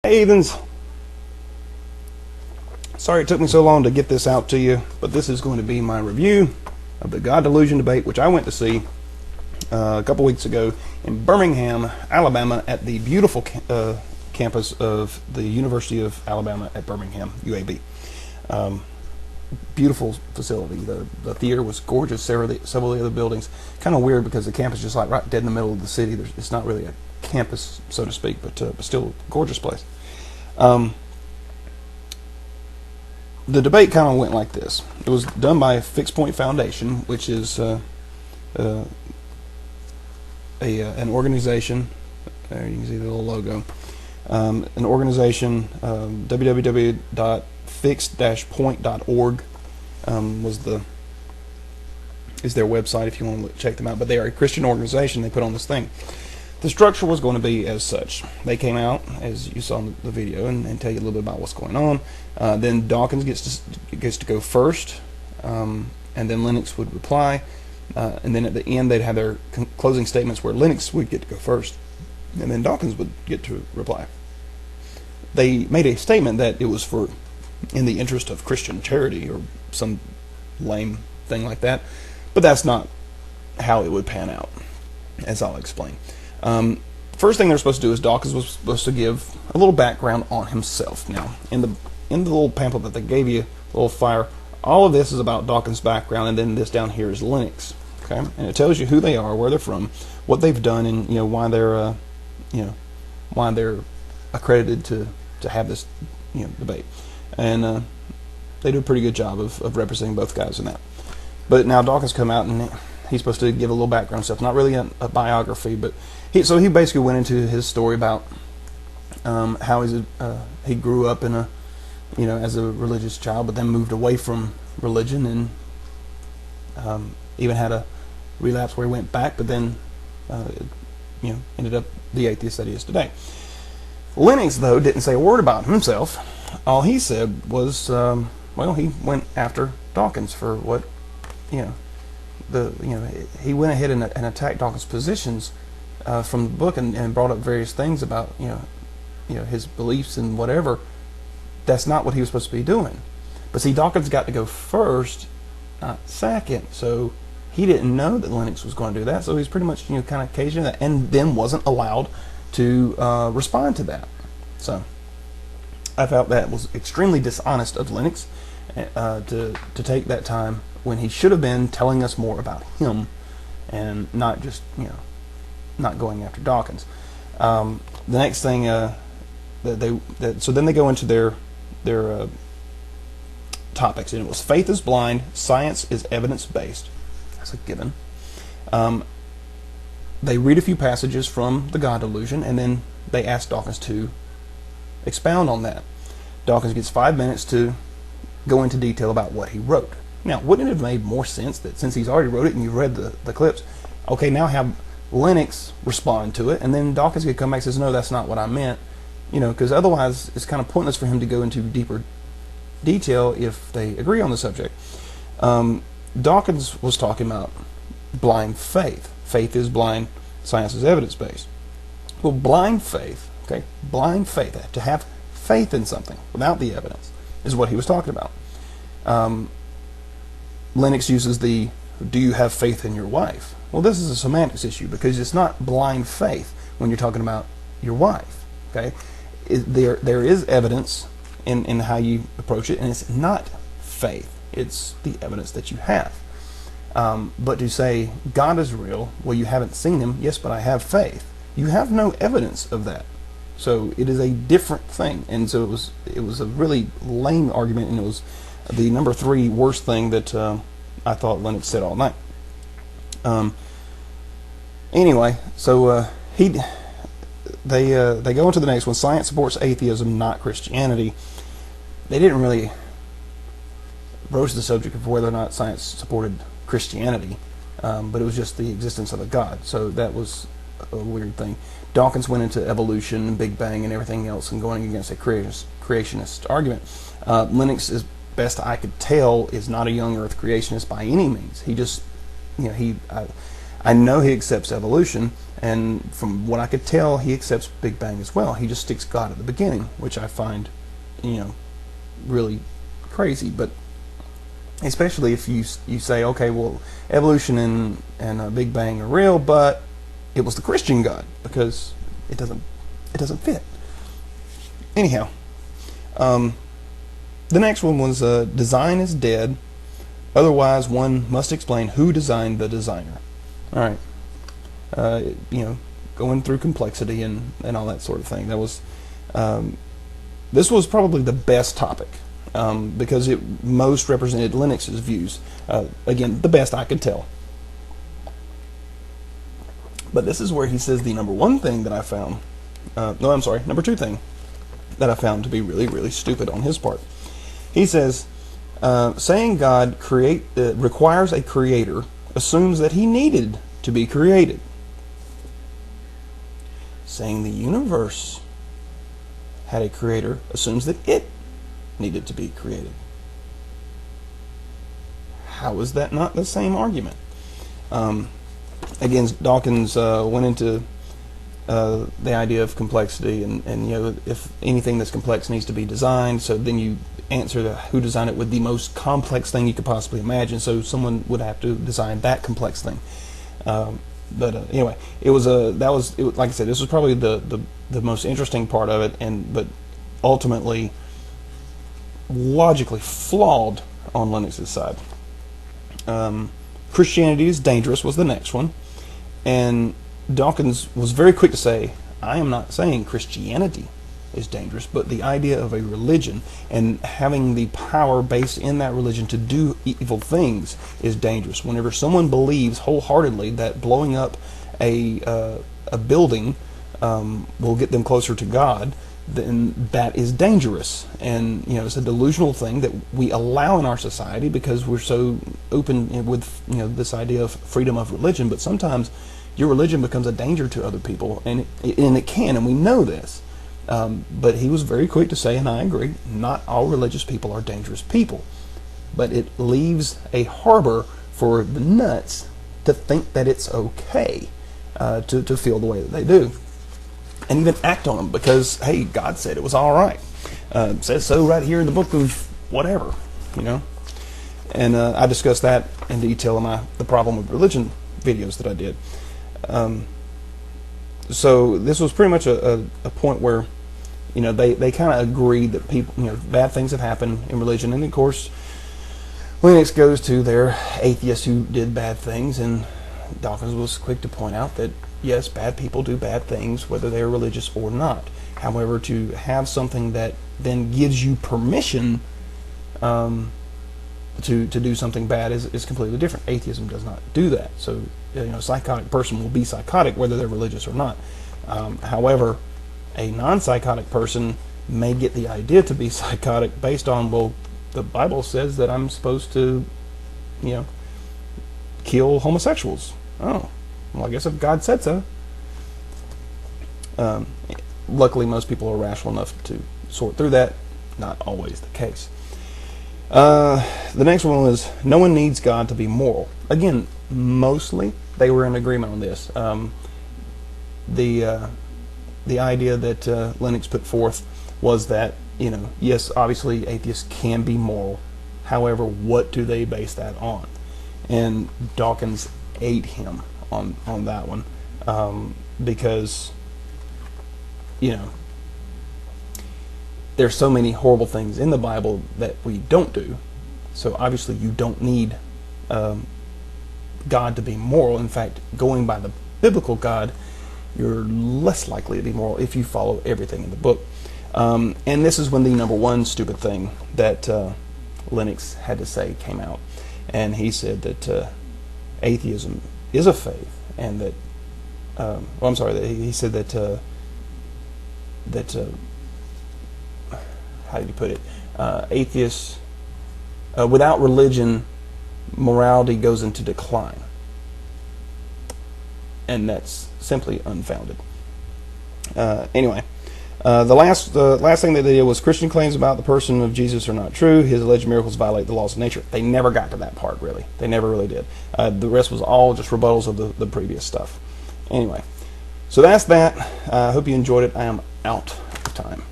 Hey, heathens. Sorry it took me so long to get this out to you, but this is going to be my review of the God Delusion debate, which I went to see a couple weeks ago in Birmingham, Alabama, at the beautiful campus of the University of Alabama at Birmingham, UAB. Beautiful facility. The theater was gorgeous. Several of the other buildings. Kind of weird because the campus is just like right dead in the middle of the city. It's not really a campus, so to speak, but still a gorgeous place. The debate kind of went like this. It was done by Fixed Point Foundation, which is an organization. There you can see the little logo. An organization, www.fixed-point.org is their website if you want to check them out. But they are a Christian organization. They put on this thing. The structure was going to be as such. They came out, as you saw in the video, and tell you a little bit about what's going on. Then Dawkins gets to go first, and then Lennox would reply. And then at the end, they'd have their closing statements where Lennox would get to go first, and then Dawkins would get to reply. They made a statement that it was in the interest of Christian charity or some lame thing like that, but that's not how it would pan out, as I'll explain. First thing they're supposed to do is Dawkins was supposed to give a little background on himself. Now, in the little pamphlet that they gave you, the little flyer, all of this is about Dawkins' background, and then this down here is Lennox. Okay, and it tells you who they are, where they're from, what they've done, and why they're accredited to have this debate. And they do a pretty good job of representing both guys in that. But now Dawkins come out and he's supposed to give a little background stuff, not really a biography, but he basically went into his story about how he grew up in as a religious child, but then moved away from religion and even had a relapse where he went back, but then ended up the atheist that he is today. Lennox, though, didn't say a word about himself. All he said was, he went after Dawkins for what, he went ahead and attacked Dawkins' positions from the book and brought up various things about, his beliefs and whatever. That's not what he was supposed to be doing. But see, Dawkins got to go first, not second. So he didn't know that Lennox was going to do that. So he's pretty much, kind of caging that, and then wasn't allowed to respond to that. So I felt that was extremely dishonest of Lennox to take that time when he should have been telling us more about him and not just not going after Dawkins. The next thing so then they go into their topics, and it was faith is blind, science is evidence based. That's a given. They read a few passages from the God Delusion, and then they ask Dawkins to expound on that. Dawkins gets 5 minutes to go into detail about what he wrote. Now, wouldn't it have made more sense that since he's already wrote it and you've read the clips, okay, now have Lennox respond to it, and then Dawkins could come back and says, no, that's not what I meant, because otherwise it's kind of pointless for him to go into deeper detail if they agree on the subject. Dawkins was talking about blind faith. Faith is blind, science is evidence-based. Well, blind faith, to have faith in something without the evidence is what he was talking about. Lennox uses do you have faith in your wife? Well, this is a semantics issue because it's not blind faith when you're talking about your wife. Okay, there is evidence in how you approach it, and it's not faith. It's the evidence that you have. But to say God is real, well, you haven't seen him. Yes, but I have faith. You have no evidence of that. So it is a different thing. And so it was a really lame argument, and it was the number 3 worst thing that I thought Lennox said all night. Anyway, so they go into the next one. Science supports atheism, not Christianity. They didn't really broach the subject of whether or not science supported Christianity, but it was just the existence of a God. So that was a weird thing. Dawkins went into evolution and Big Bang and everything else and going against a creationist argument. Lennox, as best I could tell, is not a young Earth creationist by any means. He just, I I know he accepts evolution, and from what I could tell, he accepts Big Bang as well. He just sticks God at the beginning, which I find, really crazy. But especially if you say, okay, well, evolution and Big Bang are real, but it was the Christian God, because it doesn't fit. Anyhow, the next one was design is dead. Otherwise, one must explain who designed the designer. All right, going through complexity and all that sort of thing. That was this was probably the best topic because it most represented Linux's views. Again, the best I could tell. But this is where he says the number one thing that I found. Number two thing that I found to be really, really stupid on his part. He says, saying God requires a creator assumes that he needed to be created. Saying the universe had a creator assumes that it needed to be created. How is that not the same argument? Again, Dawkins went into the idea of complexity, and if anything that's complex needs to be designed, so then you answer who designed it with the most complex thing you could possibly imagine. So someone would have to design that complex thing. But anyway, like I said, this was probably the most interesting part of it, but ultimately logically flawed on Linux's side. Christianity is dangerous was the next one, and Dawkins was very quick to say, I am not saying Christianity is dangerous, but the idea of a religion and having the power based in that religion to do evil things is dangerous. Whenever someone believes wholeheartedly that blowing up a building will get them closer to God, then that is dangerous. And it's a delusional thing that we allow in our society because we're so open with this idea of freedom of religion. But sometimes your religion becomes a danger to other people, and it can, and we know this. But he was very quick to say, and I agree, not all religious people are dangerous people. But it leaves a harbor for the nuts to think that it's okay to feel the way that they do. And even act on them because, hey, God said it was all right. Says so right here in the book of whatever, And I discussed that in detail in the problem with religion videos that I did. So this was pretty much a point where, they kind of agreed that people, bad things have happened in religion. And of course, Linux goes to their atheists who did bad things, and Dawkins was quick to point out that, yes, bad people do bad things, whether they're religious or not. However, to have something that then gives you permission to do something bad is completely different. Atheism does not do that. So, a psychotic person will be psychotic whether they're religious or not. However, a non-psychotic person may get the idea to be psychotic based on, well, the Bible says that I'm supposed to, kill homosexuals. Oh, well, I guess if God said so. Luckily, most people are rational enough to sort through that. Not always the case. The next one was, no one needs God to be moral. Again, mostly they were in agreement on this. The idea that Linux put forth was that, yes, obviously atheists can be moral. However, what do they base that on? And Dawkins ate him on that one because, there's so many horrible things in the Bible that we don't do. So obviously you don't need God to be moral. In fact, going by the biblical God, you're less likely to be moral if you follow everything in the book. And this is when the number one stupid thing that Linux had to say came out. And he said that atheism is a faith, and that he said that how did he put it? Atheists, without religion, morality goes into decline. And that's simply unfounded. Anyway, The last thing that they did was Christian claims about the person of Jesus are not true. His alleged miracles violate the laws of nature. They never got to that part, really. They never really did. The rest was all just rebuttals of the previous stuff. Anyway, so that's that. I hope you enjoyed it. I am out of time.